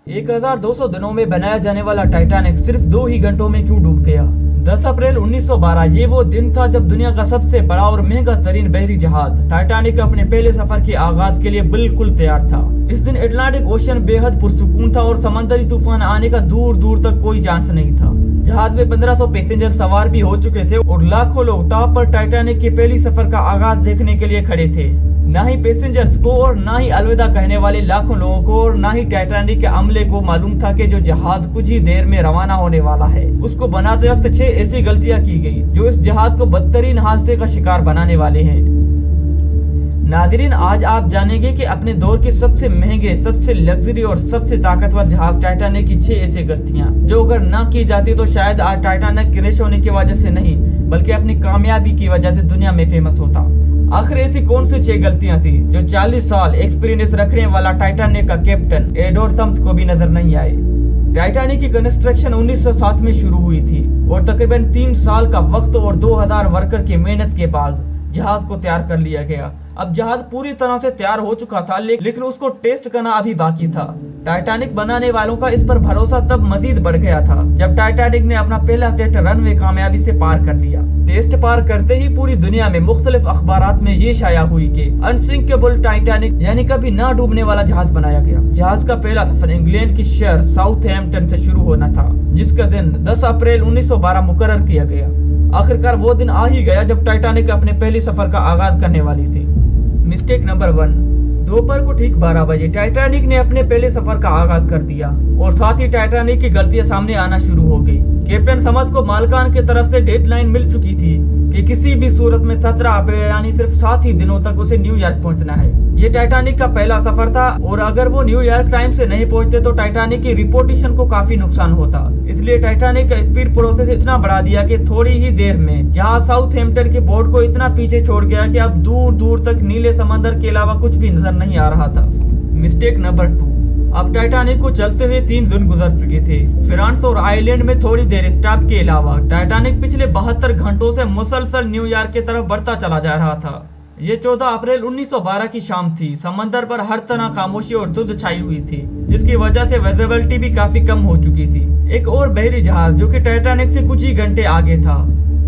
1200 दिनों में बनाया जाने वाला टाइटैनिक सिर्फ 2 ही घंटों में क्यों डूब गया? 10 अप्रैल 1912 ये वो दिन था जब दुनिया का सबसे बड़ा और महंगा तरीन बहरी जहाज टाइटैनिक अपने पहले सफर के आगाज के लिए बिल्कुल तैयार था। इस दिन अटलांटिक ओशन बेहद पुरसुकून था और समंदरी तूफान आने का दूर दूर तक कोई चांस नहीं था। जहाज में 1500 पैसेंजर सवार भी हो चुके थे और लाखों लोग टॉप पर टाइटैनिक के पहली सफर का आगाज देखने के लिए खड़े थे। ना ही पैसेंजर्स को और ना ही अलविदा कहने वाले लाखों लोगों को और ना ही टाइटैनिक के अमले को मालूम था कि जो जहाज कुछ ही देर में रवाना होने वाला है। उसको बनाते वक्त 6 ऐसी गलतियां की गई जो इस जहाज को बदतरीन हादसे का शिकार बनाने वाले हैं। नाज़रीन, आज आप जानेंगे कि अपने दौर के सबसे महंगे, सबसे लग्जरी और सबसे ताकतवर जहाज टाइटैनिक की 6 ऐसी गलतियां जो अगर ना की जाती तो शायद आज टाइटैनिक क्रैश होने की वजह से नहीं बल्कि अपनी कामयाबी की वजह से दुनिया में फेमस होता। आखिर ऐसी कौन सी 6 गलतियां थी जो 40 साल एक्सपीरियंस रखने वाला टाइटैनिक का कैप्टन एडवर्ड सम्स को भी नजर नहीं आए? टाइटैनिक की कंस्ट्रक्शन 1907 में शुरू हुई थी और तकरीबन 3 साल का वक्त और 2000 वर्कर की मेहनत के बाद जहाज को तैयार कर लिया गया। अब जहाज पूरी तरह से तैयार हो चुका था लेकिन उसको टेस्ट करना अभी बाकी था। टाइटैनिक बनाने वालों का इस पर भरोसा तब मजीद बढ़ गया था जब टाइटैनिक ने अपना पहला टेस्ट रनवे कामयाबी से पार कर लिया। टेस्ट पार करते ही पूरी दुनिया में मुख्तलिफ अखबारात में ये शाया हुई कि अनसिंकेबल टाइटैनिक यानी कभी ना डूबने वाला जहाज बनाया गया। जहाज का पहला सफर इंग्लैंड की शहर साउथहैम्पटन से शुरू होना था जिसका दिन 10 अप्रैल 1912 मुकर्रर किया गया। आखिरकार वो दिन आ ही गया जब टाइटैनिक अपने पहली सफर का आगाज करने वाली थी। मिस्टेक नंबर 1, दोपहर को ठीक 12 बजे टाइटैनिक ने अपने पहले सफर का आगाज कर दिया और साथ ही टाइटैनिक की गलतियां सामने आना शुरू हो गई। कैप्टन समद को मालकान की तरफ से डेडलाइन मिल चुकी थी कि किसी भी सूरत में 17 अप्रैल यानी सिर्फ 7 ही दिनों तक उसे न्यूयॉर्क पहुंचना है। ये टाइटैनिक का पहला सफर था और अगर वो न्यूयॉर्क टाइम से नहीं पहुंचते तो टाइटैनिक की रिपोर्टेशन को काफी नुकसान होता। इसलिए टाइटैनिक का स्पीड प्रोसेस इतना बढ़ा दिया कि थोड़ी ही देर में जहाज साउथहैम्पटन के बोर्ड को इतना पीछे छोड़ गया कि अब दूर दूर तक नीले समंदर के अलावा कुछ भी नजर नहीं आ रहा था। मिस्टेक नंबर 2, अब टाइटैनिक को चलते हुए 3 दिन गुजर चुके थे। फ्रांस और आयरलैंड में थोड़ी देर स्टॉप के अलावा टाइटैनिक पिछले 72 घंटों से मुसलसल न्यूयॉर्क की तरफ बढ़ता चला जा रहा था। ये 14 अप्रैल 1912 की शाम थी। समंदर पर हर तरह खामोशी और धुंध छाई हुई थी जिसकी वजह से विजिबिलिटी भी काफी कम हो चुकी थी। एक और बहरी जहाज जो कि टाइटैनिक से कुछ ही घंटे आगे था,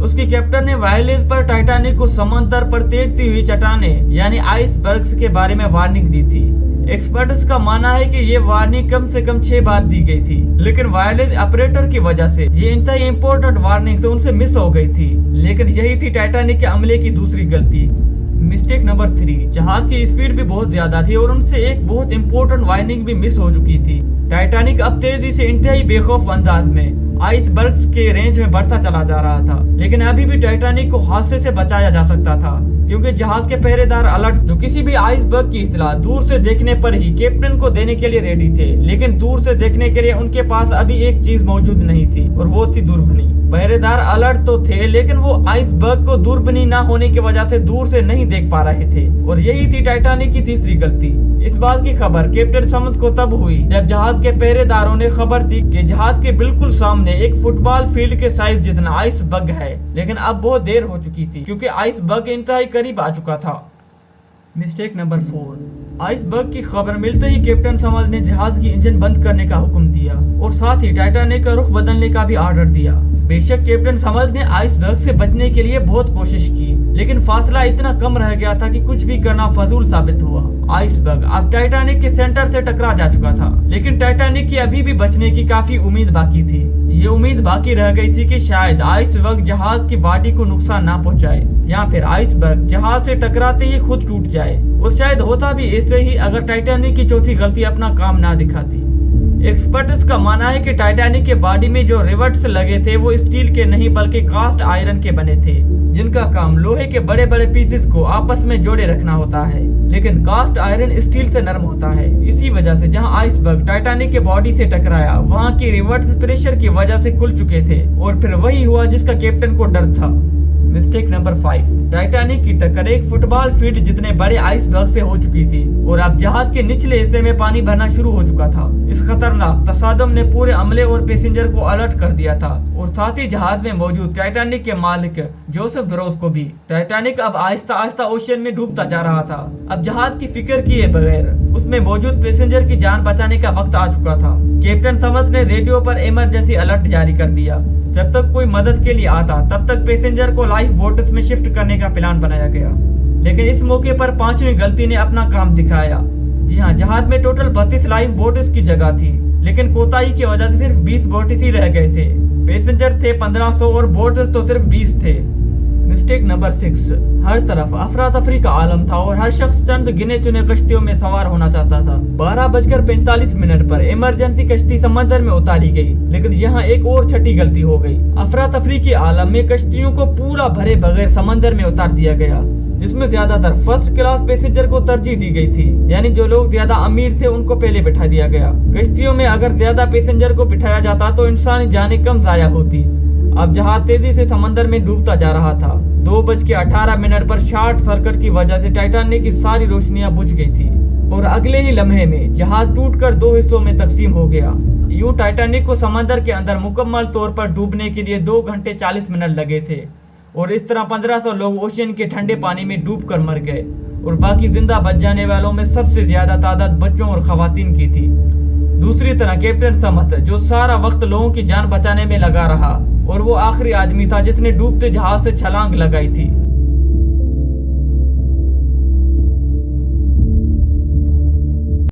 उसके कैप्टन ने वायरलेस पर टाइटैनिक को समंदर पर तैरती हुई चट्टानें यानी आइसबर्ग्स के बारे में वार्निंग दी थी। एक्सपर्ट्स का मानना है कि ये वार्निंग कम से कम 6 बार दी गई थी लेकिन वायरलेस ऑपरेटर की वजह से ये इंतहाई इंपॉर्टेंट वार्निंग से उनसे मिस हो गई थी। लेकिन यही थी टाइटैनिक के अमले की दूसरी गलती। मिस्टेक नंबर 3, जहाज की स्पीड भी बहुत ज्यादा थी और उनसे एक बहुत इंपॉर्टेंट वार्निंग भी मिस हो चुकी थी। टाइटैनिक अब तेजी से इंतहाई बेखौफ अंदाज में आइसबर्ग्स के रेंज में बढ़ता चला जा रहा था लेकिन अभी भी टाइटैनिक को हादसे से बचाया जा सकता था क्योंकि जहाज के पहरेदार अलर्ट जो किसी भी आइसबर्ग की इत्तला दूर से देखने पर ही कैप्टन को देने के लिए रेडी थे। लेकिन दूर से देखने के लिए उनके पास अभी एक चीज मौजूद नहीं थी और वो थी दूरबीनी। पहरेदार अलर्ट तो थे लेकिन वो आइसबर्ग को दूरबीनी न होने की वजह से दूर से नहीं देख पा रहे थे और यही थी टाइटैनिक की तीसरी गलती। इस बात की खबर कैप्टन समद को तब हुई जब जहाज के पहरेदारों ने खबर दी कि जहाज के बिल्कुल सामने एक फुटबॉल फील्ड के साइज जितना आइसबर्ग है। लेकिन अब बहुत देर हो चुकी थी क्योंकि आइसबर्ग इंतहाई करीब आ चुका था। मिस्टेक नंबर 4, आइसबर्ग की खबर मिलते ही कैप्टन समद ने जहाज की इंजन बंद करने का हुक्म दिया और साथ ही टाइटैनिक का रुख बदलने का भी ऑर्डर दिया। बेशक कैप्टन समद ने आइसबर्ग से बचने के लिए बहुत कोशिश की लेकिन फासला इतना कम रह गया था कि कुछ भी करना फजूल साबित हुआ। आइसबर्ग अब टाइटैनिक के सेंटर से टकरा जा चुका था लेकिन टाइटैनिक की अभी भी बचने की काफी उम्मीद बाकी थी। ये उम्मीद बाकी रह गई थी कि शायद आइसबर्ग जहाज की बॉडी को नुकसान ना पहुंचाए या फिर आइसबर्ग जहाज से टकराते ही खुद टूट जाए और शायद होता भी ऐसे ही अगर टाइटैनिक की चौथी गलती अपना काम ना दिखाती। एक्सपर्ट्स का मानना है कि टाइटैनिक के बॉडी में जो रिवर्ट्स लगे थे वो स्टील के नहीं बल्कि कास्ट आयरन के बने थे जिनका काम लोहे के बड़े बड़े पीसेस को आपस में जोड़े रखना होता है। लेकिन कास्ट आयरन स्टील से नरम होता है। इसी वजह से जहां आइसबर्ग टाइटैनिक के बॉडी से टकराया वहां की रिवर्ट्स प्रेशर की वजह से खुल चुके थे और फिर वही हुआ जिसका कैप्टन को डर था। मिस्टेक नंबर 5, टाइटैनिक की टक्कर एक फुटबॉल फील्ड जितने बड़े आइसबर्ग से हो चुकी थी और अब जहाज के निचले हिस्से में पानी भरना शुरू हो चुका था। इस खतरनाक तसादम ने पूरे अमले और पैसेंजर को अलर्ट कर दिया था और साथ ही जहाज में मौजूद टाइटैनिक के मालिक जोसेफ ब्रोस को भी। टाइटैनिक अब आहिस्ता आहिस्ता ओशन में डूबता जा रहा था। अब जहाज की फिक्र किए बगैर उसमें में मौजूद पैसेंजर की जान बचाने का वक्त आ चुका था। कैप्टन समथ ने रेडियो पर इमरजेंसी अलर्ट जारी कर दिया। जब तक कोई मदद के लिए आता तब तक पैसेंजर को लाइफ बोट्स में शिफ्ट करने का प्लान बनाया गया। लेकिन इस मौके पर पांचवी गलती ने अपना काम दिखाया। जी हाँ, जहाज में टोटल 32 लाइफ बोट्स की जगह थी, लेकिन कोताही की वजह से सिर्फ 20 बोट्स ही रह गए थे। पैसेंजर थे 1500 और बोट्स तो सिर्फ 20 थे। मिस्टेक नंबर 6, हर तरफ अफरा तफरी का आलम था और हर शख्स चंद गिने चुने कश्तियों में सवार होना चाहता था। 12:45 पर इमरजेंसी कश्ती समंदर में उतारी गई, लेकिन यहाँ एक और छठी गलती हो गई। अफरा तफरी के आलम में कश्तियों को पूरा भरे बगैर समंदर में उतार दिया गया, जिसमें ज्यादातर फर्स्ट क्लास पैसेंजर को तरजीह दी गई थी, यानी जो लोग ज्यादा अमीर थे उनको पहले बिठा दिया गया। कश्तियों में अगर ज्यादा पैसेंजर को बिठाया जाता तो इंसानी जानें कम जाया होती। अब जहाज तेजी से समंदर में डूबता जा रहा था। 2:18 पर शॉर्ट सर्किट की वजह से टाइटैनिक की सारी रोशनियां बुझ गई थी और अगले ही लम्हे में जहाज टूटकर 2 हिस्सों में तकसीम हो गया। यूं टाइटैनिक को समंदर के अंदर मुकम्मल तौर पर डूबने के लिए 2 घंटे 40 मिनट लगे थे और इस तरह 1500 लोग ओशियन के ठंडे पानी में डूबकर मर गए और बाकी जिंदा बच जाने वालों में सबसे ज्यादा तादाद बच्चों और खवातीन की थी। दूसरी तरह कैप्टन समथ, जो सारा वक्त लोगों की जान बचाने में लगा रहा, और वो आखिरी आदमी था जिसने डूबते जहाज से छलांग लगाई थी।